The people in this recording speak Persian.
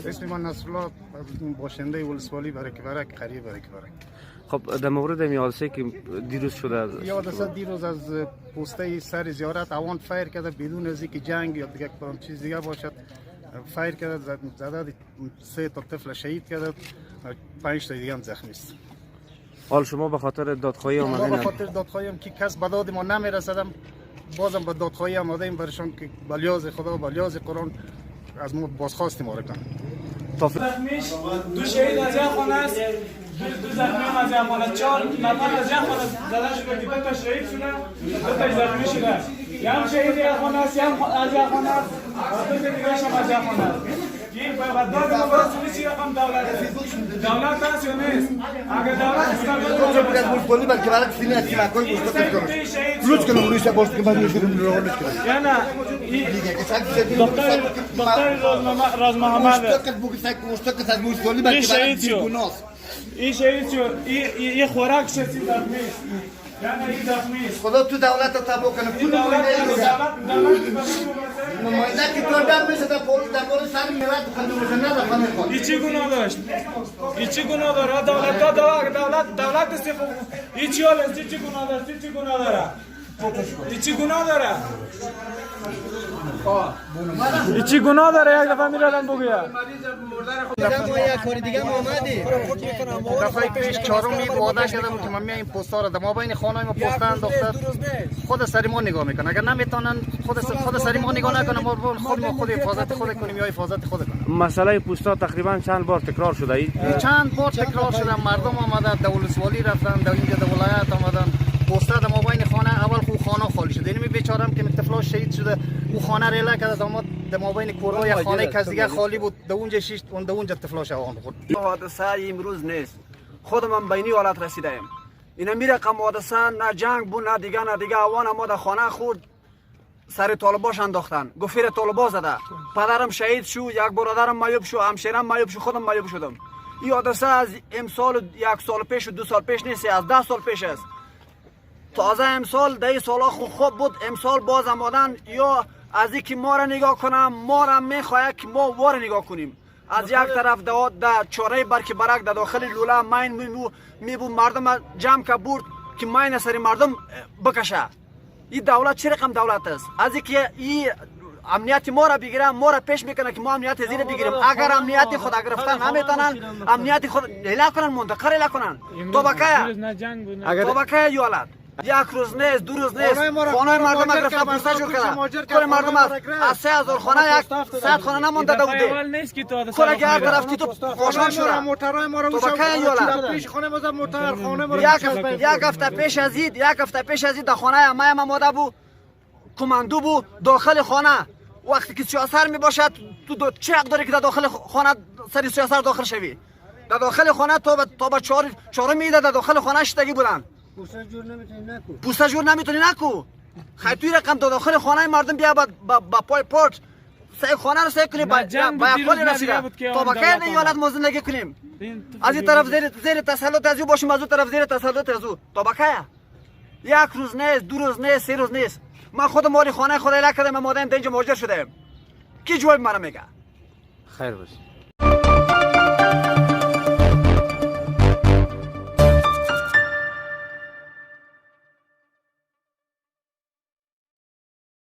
اسم من نصرالله، باشنده ولسوالی برکبرک، قریه برکبرک. خب در مورد این حادثه که دیروز شده، یه حادثه دیروز از پوسته سر زیارت اوان فایر کرده بدون از اینکه جنگ یا دیگه کدام چیز دیگه باشد. فایر کرده، زده 3 تا طفل شهید کرده، 5 تا دیگه هم زخمی است. حال شما به خاطر دادخواهی ما آمدین؟ به خاطر دادخواهی هم که کس به داد ما نمیرسدم، بازم به دادخواهی آمدیم برشان که بلیاز خدا و بلیاز قرآن از ما بازخواست ما کنن. زخمیش 2 شهید از این خانه است، 2 زخمی هم از این خانه، 4 نفر از این خانه زده شده که 2 تا شهید شده، 2 تا زخمی شده. یه هم شهید این خانه است، یه هم از این خانه است، و 2 تا دیگه هم از این خانه است. این داد ما باید چی رقم دولت است؟ دولت هست یا نیست؟ اگر دولت است که بولی بلکه برای سینه از سیمکای گوشت کنم روز کنم رویش باز که من میشورم رو روش کنم یا نه دکتر راز محمد این شهید شد، این شهید شد، این خوراک شد، این زخمی است، یعنی این زخمی است. خدا تو دولت تبا کنه این دولت نماینده که تو دم میشه در پول سر ملت خندونه نه در خانه خود این چی گناه داشت؟ این چی گناه داره؟ دولت است. این چی حال است؟ چی گناه داشت؟ چی گناه داره؟ این چی گناه داره؟ این چی گناه داره؟ یک دفعه میرادن بگویا. دفعه پیش 4 وعده کردم که من میایم پستا را در مابین خانه ما پستا انداخته، خود سری ما نگاه میکنن. اگر نمیتونن خود سری ما نگاه نکنن، ما خود حفاظت خود کنیم یا حفاظت خود کنیم. مسئله پوستا تقریبا چند بار تکرار شده ای؟ چند بار تکرار شده. مردم آمدن در ولسوالی رفتن، در اینجا در ولایت آمدن، پستا در مابین خانه اول خو خانه خالی شده. اینمی بیچارم که طفلا شهید شده، او خانه ریلا کرده در مابین کورای خانه کس دیگه خالی بود، در اونجا شیش در اونجا طفلاش آن خورد. حادثه امروز نیست، خودم به این حالت رسیدم. اینا میره قم حادثه نه جنگ بود نه دیگه اوان ما در خانه خورد، سر طالباش انداختن، گفیر طالبا زده، پدرم شهید شو، یک برادرم معیوب شو، همشیرم معیوب شو، خودم معیوب شدم. این حادثه از امسال 1 سال پیش و 2 سال پیش نیست، از 10 سال پیش است. تازه امسال 10 سالا خوب بود، امسال باز آمدن یا از اینکه ما را نگاه کنم، ما را میخواهد که ما وار نگاه کنیم. از یک طرف در چاره برک برک در داخل لوله ماین میبود مردم جمع که برد که ماین سری مردم بکشه. این دولت چه رقم دولت است؟ از اینکه این امنیت ما را بگیره، ما را پیش میکنه که ما امنیت زیر بگیریم. اگر امنیت خود گرفتن نمیتونن، امنیت خود لیلا کنن، منتقل لیلا کنن. توبکه یولد 1 روز نیست، 2 روز نیست، خانه مردم گرفتن، پوستا جور کرده. کل مردم از 3000 خانه 100 خانه نمونده بوده. کل اگه هر طرف تو خوشحال شده. توبکه یولد پیش خانه ما موتر خانه ما یک هفته پیش از در خانه ما ماده بود، کماندو بود داخل خانه. وقتی که سیاسر می باشد تو چه حق داری که در داخل خانه سری سیاسر داخل شوی؟ در داخل خانه تا به 4 میده در داخل خانه شتگی بودن. پوستا جور نمیتونی نکو. خیلی توی رقم داخل خانه مردم بیا با پای پورت سعی خانه رو سعی کنیم با اقبالی رسیده تا با که این حالت ما زندگی کنیم. از این طرف زیر تسلط از او باشیم، از اون طرف زیر تسلط از او تا با که 1 روز نیست، 2 روز نیست، 3 روز نیست. من خودم مالی خانه خود ایلا کردم، مادرم اینجا مهاجر شدم. کی جواب منو میگه؟ خیر باشه.